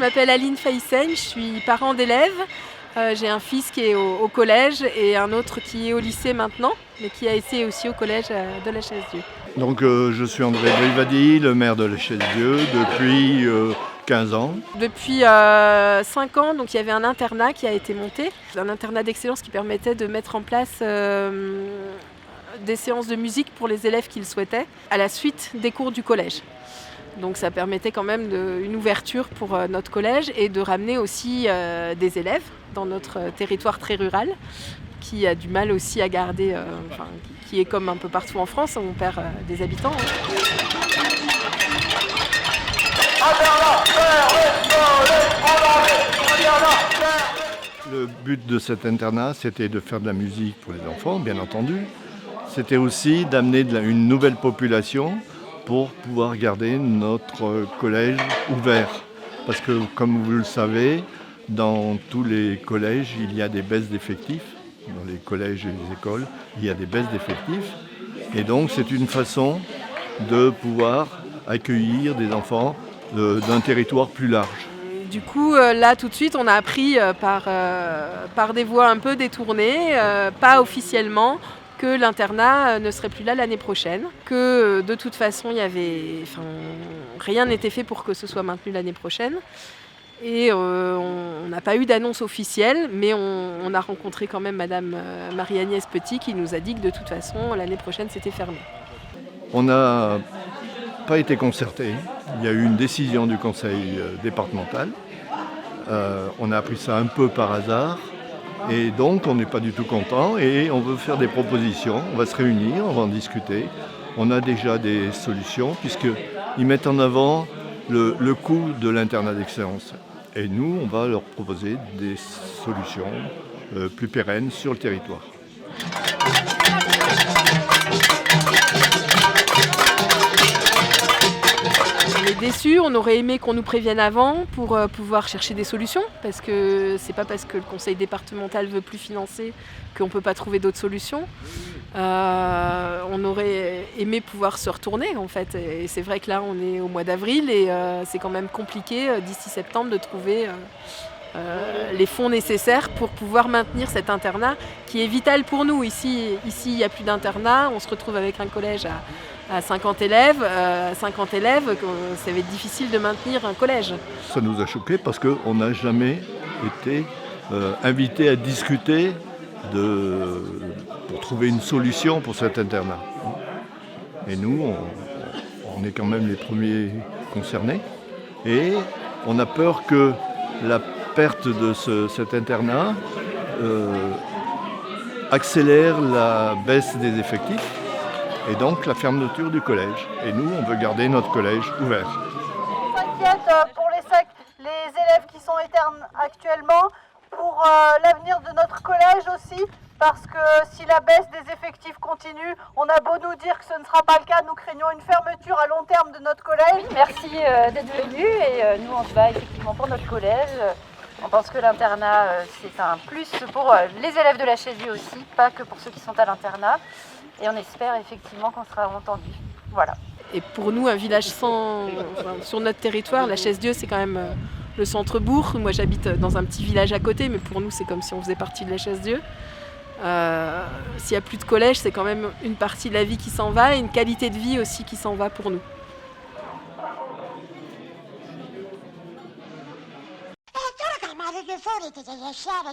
m'appelle Aline Faïssen, je suis parent d'élèves. J'ai un fils qui est au collège et un autre qui est au lycée maintenant, mais qui a été aussi au collège de la Chaise-Dieu. Donc je suis André Brivadi, le maire de la Chaise-Dieu depuis 15 ans. Depuis 5 ans, donc, il y avait un internat qui a été monté, un internat d'excellence qui permettait de mettre en place des séances de musique pour les élèves qui le souhaitaient, à la suite des cours du collège. Donc ça permettait quand même une ouverture pour notre collège et de ramener aussi des élèves dans notre territoire très rural, qui a du mal aussi à garder, qui est comme un peu partout en France, on perd des habitants. Le but de cet internat, c'était de faire de la musique pour les enfants, bien entendu. C'était aussi d'amener une nouvelle population pour pouvoir garder notre collège ouvert. Parce que, comme vous le savez, dans tous les collèges, il y a des baisses d'effectifs. Dans les collèges et les écoles, il y a des baisses d'effectifs. Et donc, c'est une façon de pouvoir accueillir des enfants d'un territoire plus large. Du coup, là, tout de suite, on a appris par des voies un peu détournées, pas officiellement, que l'internat ne serait plus là l'année prochaine, que de toute façon, rien n'était fait pour que ce soit maintenu l'année prochaine. Et on n'a pas eu d'annonce officielle, mais on a rencontré quand même Madame Marie-Agnès Petit qui nous a dit que de toute façon, l'année prochaine, c'était fermé. On n'a pas été concerté. Il y a eu une décision du conseil départemental. On a appris ça un peu par hasard. Et donc, on n'est pas du tout content et on veut faire des propositions. On va se réunir, on va en discuter. On a déjà des solutions puisqu'ils mettent en avant le coût de l'internat d'excellence. Et nous, on va leur proposer des solutions plus pérennes sur le territoire. On est déçus, on aurait aimé qu'on nous prévienne avant pour pouvoir chercher des solutions, parce que c'est pas parce que le conseil départemental veut plus financer qu'on ne peut pas trouver d'autres solutions. On aurait aimé pouvoir se retourner en fait, et c'est vrai que là on est au mois d'avril et c'est quand même compliqué d'ici septembre de trouver les fonds nécessaires pour pouvoir maintenir cet internat qui est vital pour nous. Ici il n'y a plus d'internat, on se retrouve avec un collège à 50 élèves. 50 élèves, ça va être difficile de maintenir un collège. Ça nous a choqués parce qu'on n'a jamais été invités à discuter pour trouver une solution pour cet internat. Et nous, on est quand même les premiers concernés. Et on a peur que la perte de cet internat accélère la baisse des effectifs et donc la fermeture du collège. Et nous, on veut garder notre collège ouvert. On s'inquiète pour les élèves qui sont internes actuellement, pour l'avenir de notre collège aussi, parce que si la baisse des effectifs continue, on a beau nous dire que ce ne sera pas le cas, nous craignons une fermeture à long terme de notre collège. Oui, merci d'être venus et nous on se bat effectivement pour notre collège. On pense que l'internat c'est un plus pour les élèves de la Chaise-Dieu aussi, pas que pour ceux qui sont à l'internat. Et on espère effectivement qu'on sera entendu. Voilà. Et pour nous, un village sur notre territoire, la Chaise-Dieu, c'est quand même le centre-bourg. Moi, j'habite dans un petit village à côté, mais pour nous, c'est comme si on faisait partie de la Chaise-Dieu. S'il n'y a plus de collège, c'est quand même une partie de la vie qui s'en va et une qualité de vie aussi qui s'en va pour nous. Io che amare che fuori ti sei lasciato.